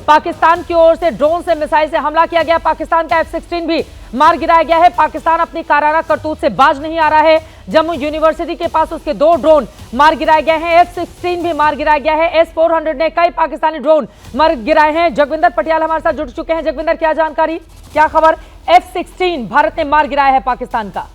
पाकिस्तान की ओर से ड्रोन से मिसाइल से हमला किया गया। पाकिस्तान का F-16 भी मार गिराया गया है। पाकिस्तान अपनी काराना करतूत से बाज नहीं आ रहा है। जम्मू यूनिवर्सिटी के पास उसके 2 ड्रोन मार गिराए गए हैं। F-16 भी मार गिराया गया है। S-400 ने कई पाकिस्तानी ड्रोन मार गिराए हैं। जगविंदर पटियाल हमारे साथ जुड़ चुके हैं। जगविंदर, क्या जानकारी, क्या खबर? F-16 भारत ने मार गिराया है पाकिस्तान का।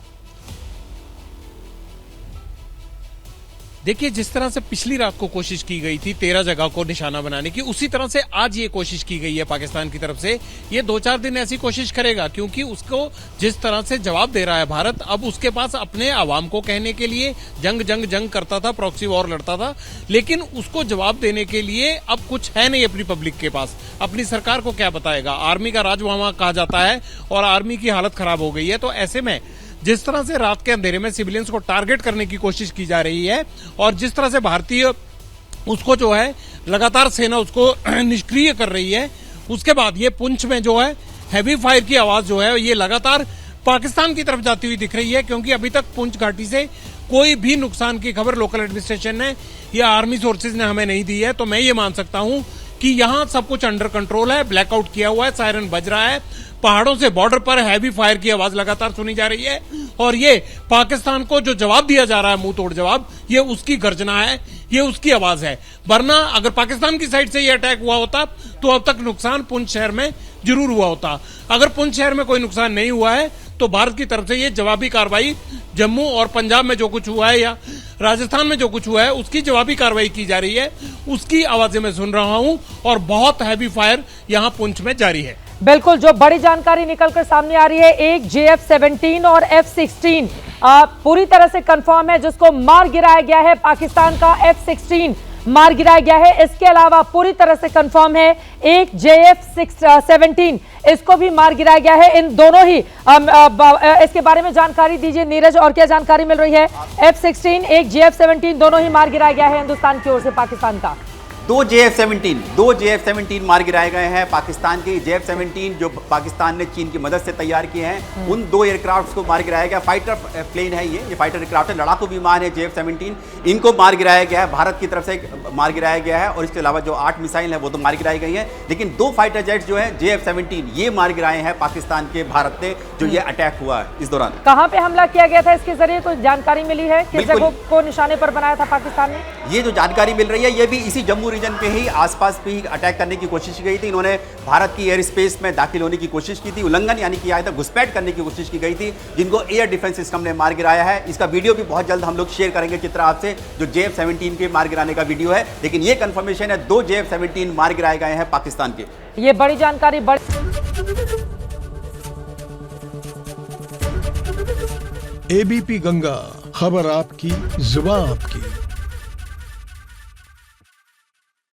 देखिए, जिस तरह से पिछली रात को कोशिश की गई थी 13 जगह को निशाना बनाने की, उसी तरह से आज ये कोशिश की गई है पाकिस्तान की तरफ से। ये 2-4 दिन ऐसी कोशिश करेगा, क्योंकि उसको जिस तरह से जवाब दे रहा है भारत, अब उसके पास अपने आवाम को कहने के लिए जंग करता था, प्रॉक्सी वॉर लड़ता था, लेकिन उसको जवाब देने के लिए अब कुछ है नहीं अपनी पब्लिक के पास। अपनी सरकार को क्या बताएगा? आर्मी का राज वहां कहा जाता है और आर्मी की हालत खराब हो गई है। तो ऐसे में जिस तरह से रात के अंधेरे में सिविलियंस को टारगेट करने की कोशिश की जा रही है और जिस तरह से भारतीय उसको जो है लगातार सेना उसको निष्क्रिय कर रही है, उसके बाद ये पुंछ में जो है हैवी फायर की आवाज जो है ये लगातार पाकिस्तान की तरफ जाती हुई दिख रही है, क्योंकि अभी तक पुंछ घाटी से कोई भी नुकसान की खबर लोकल एडमिनिस्ट्रेशन ने या आर्मी सोर्सेज ने हमें नहीं दी है। तो मैं ये मान सकता हूं कि यहां सब कुछ अंडर कंट्रोल है। ब्लैकआउट किया हुआ है, सायरन बज रहा है, पहाड़ों से बॉर्डर पर हैवी फायर की आवाज लगातार सुनी जा रही है और ये पाकिस्तान को जो जवाब दिया जा रहा है, मुंह तोड़ जवाब, ये उसकी गर्जना है, ये उसकी आवाज है। वरना अगर पाकिस्तान की साइड से ये अटैक हुआ होता तो अब तक नुकसान पुंछ शहर में जरूर हुआ होता। अगर पुंछ शहर में कोई नुकसान नहीं हुआ है तो भारत की तरफ से ये जवाबी कार्रवाई जम्मू और पंजाब में जो कुछ हुआ है या राजस्थान में जो कुछ हुआ है उसकी जवाबी कार्रवाई की जा रही है, उसकी आवाजें मैं सुन रहा हूं और बहुत हैवी फायर यहां पुंछ में जारी है। बिल्कुल, जो बड़ी जानकारी निकलकर सामने आ रही है, एक JF-17 और F-16 पूरी तरह से कंफर्म है, जिसको मार गिराया गया है। पाकिस्तान का F-16 मार गिराया गया है। इसके अलावा पूरी तरह से कंफर्म है एक JF-17 इसको भी मार गिराया गया है। इन दोनों ही इसके बारे में जानकारी दीजिए नीरज, और क्या जानकारी मिल रही है? F-16 एक JF-17 दोनों ही मार गिराया गया है हिंदुस्तान की ओर से पाकिस्तान का। 2 JF-17 मार गिराए गए हैं पाकिस्तान के। JF-17 जो पाकिस्तान ने चीन की मदद से तैयार किए हैं, उन 2 एयरक्राफ्ट को मार गिराया गया। फाइटर प्लेन है, ये फाइटर एयरक्राफ्ट है, लड़ाकू विमान है JF-17, इनको मार गिराया गया है। भारत की तरफ से मार गिराया गया है और इसके अलावा जो 8 मिसाइल है वो तो मार गिराई गई है, लेकिन 2 फाइटर जेट्स जो है JF-17 ये मार गिराए हैं पाकिस्तान के भारत ने, जो ये अटैक हुआ है इस दौरान। कहां पे हमला किया गया था, इसके जरिए कोई जानकारी मिली है? किस जगह को निशाने पर बनाया था पाकिस्तान ने? ये जो जानकारी मिल रही है ये भी इसी जम्मू रीजन पे ही आसपास भी अटैक करने की कोशिश की गई थी। इन्होंने भारत की एयर स्पेस में दाखिल होने की कोशिश की थी, उल्लंघन यानी कि आया घुसपैठ करने की कोशिश की गई थी, जिनको एयर डिफेंस सिस्टम ने मार गिराया है। इसका वीडियो भी बहुत जल्द हम लोग शेयर करेंगे चित्र आपसे, जो JF-17 के मार गिराने का वीडियो है। लेकिन ये कंफर्मेशन है 2 JF-17 मार गिराए गए हैं पाकिस्तान के। ये बड़ी जानकारी ABP गंगा, खबर आपकी, जुबान आपकी।